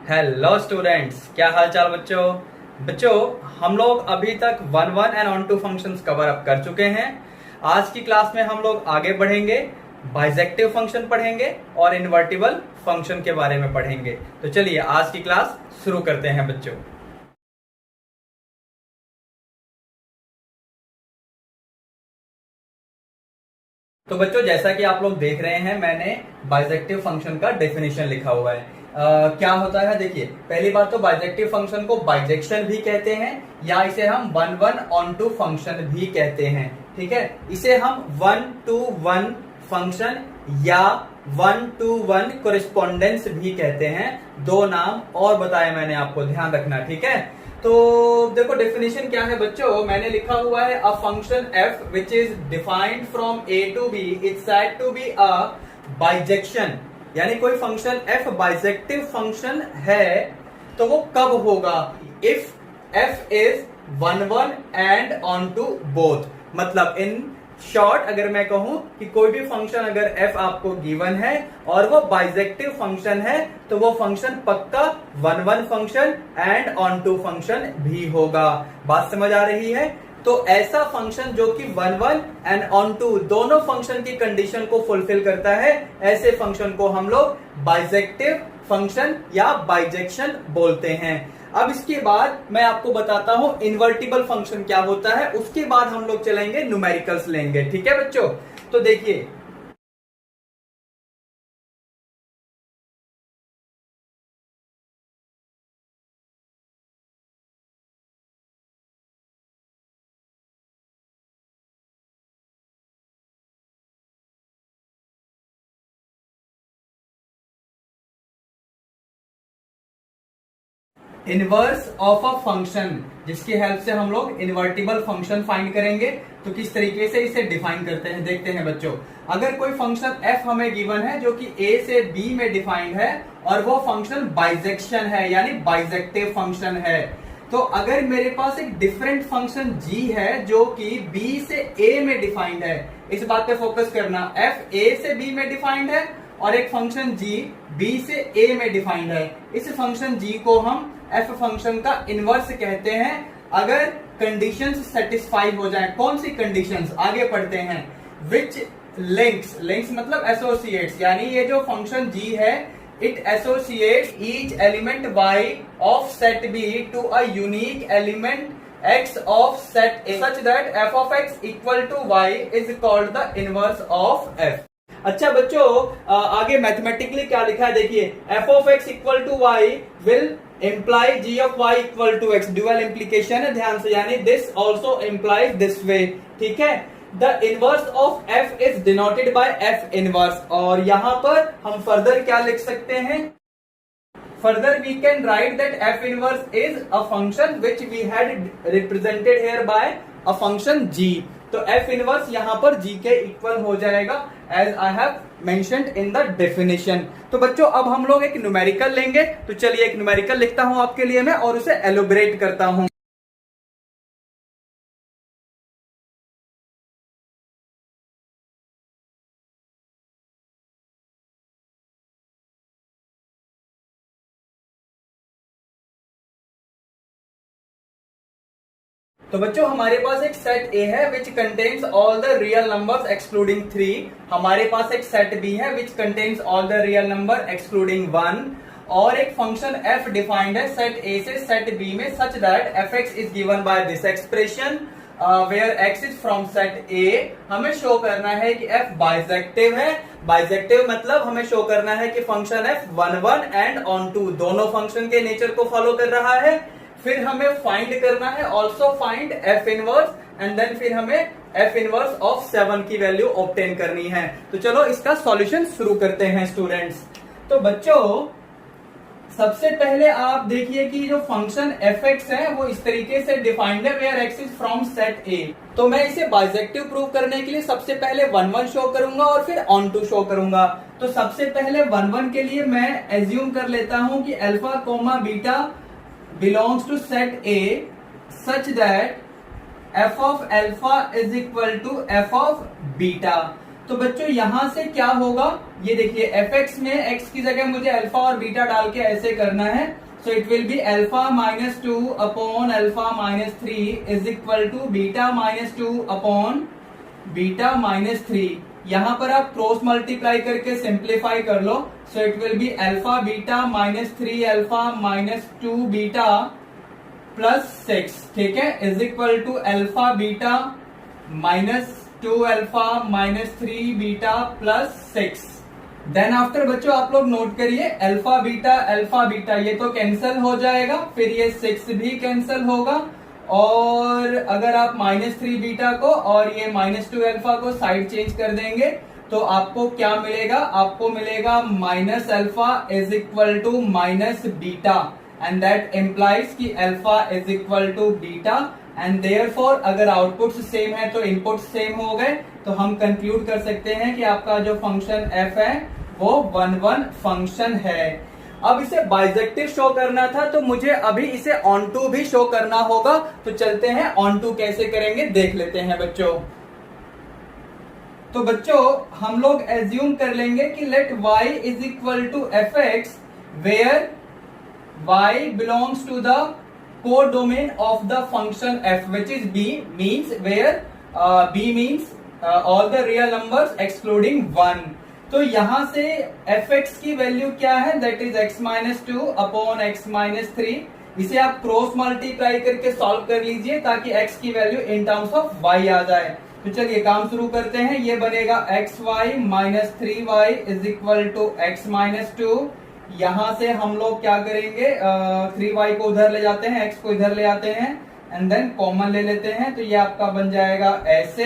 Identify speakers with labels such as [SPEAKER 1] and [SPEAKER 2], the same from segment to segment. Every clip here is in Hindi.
[SPEAKER 1] हेलो स्टूडेंट्स, क्या हाल चाल बच्चों। बच्चों, हम लोग अभी तक one one and onto functions cover up कर चुके हैं। आज की क्लास में हम लोग आगे बढ़ेंगे, बाइजेक्टिव फंक्शन पढ़ेंगे और इन्वर्टिबल फंक्शन के बारे में पढ़ेंगे। तो चलिए आज की क्लास शुरू करते हैं बच्चों। तो बच्चों, जैसा कि आप लोग देख रहे हैं, मैंने बाइजेक्टिव फंक्शन का डेफिनेशन लिखा हुआ है। क्या होता है, देखिए, पहली बात तो बाइजेक्टिव फंक्शन को बाइजेक्शन भी कहते हैं या इसे हम one one onto function भी कहते हैं। ठीक है, इसे हम वन टू वन फंक्शन या वन टू वन कोरिस्पोंडेंस भी कहते हैं। दो नाम और बताए मैंने आपको, ध्यान रखना। ठीक है, तो देखो डेफिनेशन क्या है बच्चों, मैंने लिखा हुआ है a function f which is defined from a to b is said to be a bijection. यानी कोई फंक्शन f बाइजेक्टिव फंक्शन है तो वो कब होगा, if f is one one and onto both. मतलब इन शॉर्ट अगर मैं कहूं कि कोई भी फंक्शन अगर f आपको गिवन है और वो बाइजेक्टिव फंक्शन है तो वो फंक्शन पक्का one one function and onto function भी होगा। बात समझ आ रही है? तो ऐसा फंक्शन जो कि one one and onto दोनों फंक्शन की कंडीशन को फुलफिल करता है, ऐसे फंक्शन को हम लोग बाइजेक्टिव फंक्शन या बाइजेक्शन बोलते हैं। अब इसके बाद मैं आपको बताता हूं इन्वर्टिबल फंक्शन क्या होता है, उसके बाद हम लोग चलेंगे न्यूमेरिकल्स लेंगे। ठीक है बच्चों, तो देखिए इनवर्स ऑफ अ फंक्शन, जिसकी हेल्प से हम लोग इन्वर्टिबल फंक्शन फाइंड करेंगे। तो किस तरीके से इसे डिफाइन करते हैं देखते हैं बच्चों। अगर कोई फंक्शन f हमें गिवन है जो कि a से b में डिफाइंड है और वो फंक्शन बाइजेक्शन है यानी बाइजेक्टिव फंक्शन है, तो अगर मेरे पास एक डिफरेंट फंक्शन g है जो कि b से a में डिफाइंड है, इस बात पे फोकस करना, f a से b में डिफाइंड है और एक फंक्शन g b से a में डिफाइंड है, इस फंक्शन g को हम f फंक्शन का इनवर्स कहते हैं अगर कंडीशंस सेटिस्फाई हो जाएं। कौन सी कंडीशंस, आगे पढ़ते हैं। विच लिंक्स, लिंक्स मतलब एसोसिएट्स, यानी ये जो फंक्शन g है it associate each element y of set b to a unique element x of set a such that f of x equal to y is called the inverse of f। अच्छा बच्चों, आगे मैथमेटिकली क्या लिखा है देखिए, f of x equal to y will imply g of y equal to x। Dual implication है, ध्यान से, यानी this also implies this way. ठीक है, the inverse of f is denoted by f inverse. और यहां पर हम फर्दर क्या लिख सकते हैं, further we can write that f inverse is a function which we had represented here by a function g। तो f इनवर्स यहां पर g के इक्वल हो जाएगा as I have mentioned in the definition. तो बच्चों अब हम लोग एक न्यूमेरिकल लेंगे, तो चलिए एक न्यूमेरिकल लिखता हूं आपके लिए मैं और उसे एलोबरेट करता हूं। तो बच्चों हमारे पास एक सेट A है which contains all the real numbers excluding 3। हमारे पास एक सेट B है which contains all the real number excluding 1। और एक फंक्शन f डिफाइंड है सेट A से सेट B में such that fx is given by this expression where x is from set A। हमें शो करना है कि f बाइजेक्टिव है। बाइजेक्टिव मतलब हमें शो करना है कि function f one one and onto दोनों फंक्शन के नेचर को फॉलो कर रहा है। फिर हमें फाइंड करना है also find f inverse and then फिर हमें f इनवर्स ऑफ 7 की वैल्यू ऑब्टेन करनी है। तो चलो इसका सॉल्यूशन शुरू करते हैं स्टूडेंट्स। तो बच्चों सबसे पहले आप देखिए कि जो फंक्शन fx है वो इस तरीके से डिफाइंड है where x is from set A। तो मैं इसे बाइजेक्टिव प्रूव करने के लिए सबसे पहले वन वन शो करूंगा और फिर ऑन टू शो करूंगा। तो सबसे पहले वन वन के लिए मैं एज्यूम कर लेता हूं कि alpha comma beta belongs to set A such that f of alpha is equal to f of beta। तो बच्चों यहां से क्या होगा, ये देखिए fx में x की जगह मुझे अल्फा और बीटा डाल के ऐसे करना है। So it will be alpha minus 2 upon alpha minus 3 is equal to beta minus 2 upon beta minus 3। यहां पर आप क्रॉस मल्टीप्लाई करके सिंप्लीफाई कर लो। So it will be alpha beta minus 3 alpha minus 2 beta plus 6, ठीक है, is equal to alpha beta minus 2 alpha minus 3 beta plus 6। Then after बच्चों आप लोग नोट करिए अल्फा बीटा ये तो कैंसिल हो जाएगा, फिर ये 6 भी कैंसिल होगा, और अगर आप माइनस 3 बीटा को और ये माइनस 2 अल्फा को साइड चेंज कर देंगे तो आपको क्या मिलेगा, आपको मिलेगा minus alpha is equal to minus beta, and that implies कि alpha is equal to beta, and therefore अगर आउटपुट्स सेम है तो इनपुट सेम हो गए, तो हम कंक्लूड कर सकते हैं कि आपका जो फंक्शन f है वो 1-1 फंक्शन है। अब इसे बाइजेक्टिव शो करना था तो मुझे अभी इसे ऑन टू भी शो करना होगा, तो चलते हैं ऑन टू कैसे करेंगे देख लेते हैं बच्चों। तो बच्चों हम लोग एज्यूम कर लेंगे कि let y is equal to F X where y belongs to the codomain of the function f which is b means where b means all the real numbers excluding 1। तो यहां से fx की वैल्यू क्या है, that is x minus 2 upon x minus 3। इसे आप क्रॉस मल्टीप्लाई करके सॉल्व कर लीजिए ताकि x की value in terms of y आ जाए। तो चलिए काम शुरू करते हैं। ये बनेगा xy minus 3y is equal to x minus 2। यहां से हम लोग क्या करेंगे, 3y को उधर ले जाते हैं, x को इधर ले आते हैं, एंड देन कॉमन ले लेते हैं, तो ये आपका बन जाएगा ऐसे,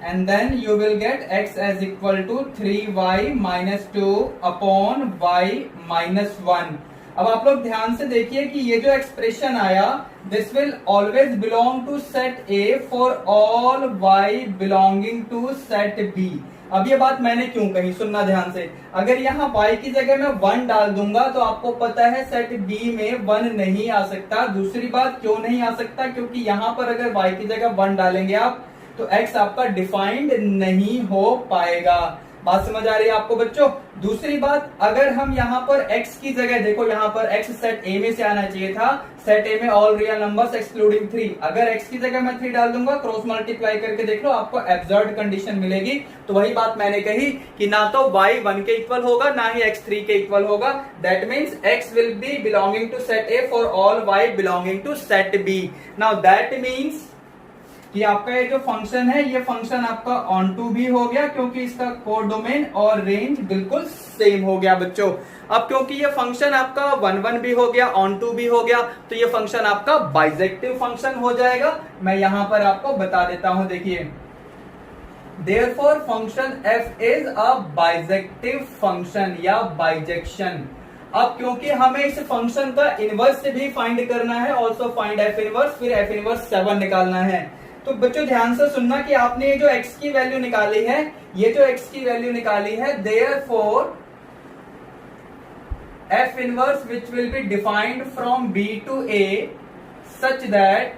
[SPEAKER 1] and then you will get x as equal to 3y minus 2 upon y minus 1। अब आप लोग ध्यान से देखिए कि ये जो एक्सप्रेशन आया, this will always belong to set A for all y belonging to set B। अब ये बात मैंने क्यों कही, सुनना ध्यान से। अगर यहाँ y की जगह मैं 1 डाल दूंगा तो आपको पता है सेट B में 1 नहीं आ सकता। दूसरी बात क्यों नहीं आ सकता, क्योंकि यहाँ पर अगर y की जगह 1 डालेंगे आप तो x आपका डिफाइंड नहीं हो पाएगा। बात समझ आ रही है आपको बच्चों। दूसरी बात, अगर हम यहाँ पर x की जगह देखो, यहाँ पर x सेट A में से आना चाहिए था, सेट A में ऑल रियल नंबर्स एक्सक्लूडिंग 3। अगर x की जगह मैं 3 डाल दूंगा, क्रॉस मल्टीप्लाई करके देख लो, आपको एब्सर्ड कंडीशन मिलेगी। तो वही बात मैंने कही कि ना तो y 1 के इक्वल होगा ना ही x 3 के इक्वल होगा। That means x will be belonging to set A for all y belonging to set B। Now that means कि आपका ये जो फंक्शन है, ये फंक्शन आपका ऑन टू भी हो गया क्योंकि इसका कोडोमेन और रेंज बिल्कुल सेम हो गया बच्चों। अब क्योंकि ये फंक्शन आपका 1-1 भी हो गया, ऑन टू भी हो गया, तो ये फंक्शन आपका बाइजेक्टिव फंक्शन हो जाएगा। मैं यहां पर आपको बता देता हूं, देखिए therefore function f is a bijective function या बाइजेक्शन। अब क्योंकि हमें इस फंक्शन का इनवर्स से भी फाइंड करना है, ऑल्सो फाइंड f इनवर्स, फिर f इनवर्स 7 निकालना है। तो बच्चों ध्यान से सुनना कि आपने ये जो x की वैल्यू निकाली है, ये जो x की वैल्यू निकाली है, therefore f inverse which will be defined from b to a such that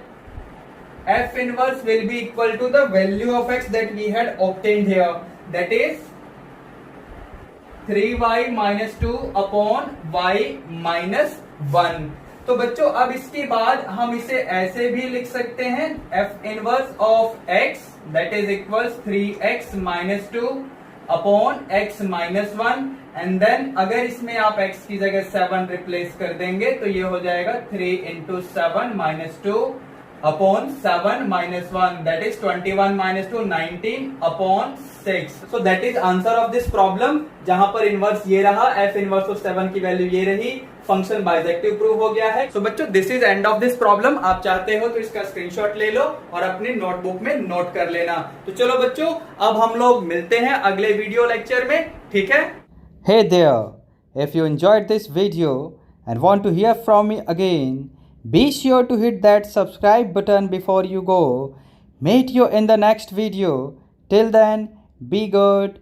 [SPEAKER 1] f inverse will be equal to the value of x that we had obtained here, that is 3y minus 2 upon y minus 1। तो बच्चों अब इसके बाद हम इसे ऐसे भी लिख सकते हैं, f inverse of x that is equals 3x minus 2 upon x minus 1, and then अगर इसमें आप x की जगह 7 रिप्लेस कर देंगे तो ये हो जाएगा 3 into 7 minus 2 upon 7 minus 1, that is 21 minus 2 19 upon 6। So that is answer of this problem, जहां पर इनवर्स ये रहा, f इनवर्स ऑफ 7 की वैल्यू ये रही, फंक्शन बाइजेक्टिव प्रूव हो गया है। सो बच्चों this is end of this problem. आप चाहते हो तो इसका स्क्रीनशॉट ले लो और अपनी नोटबुक में नोट कर लेना। तो चलो बच्चों अब हम लोग मिलते हैं अगले वीडियो लेक्चर में, ठीक है।
[SPEAKER 2] Hey there, if you enjoyed this video and want to hear from me again, be sure to hit that subscribe button before you go. Meet you in the next video. Till then, be good.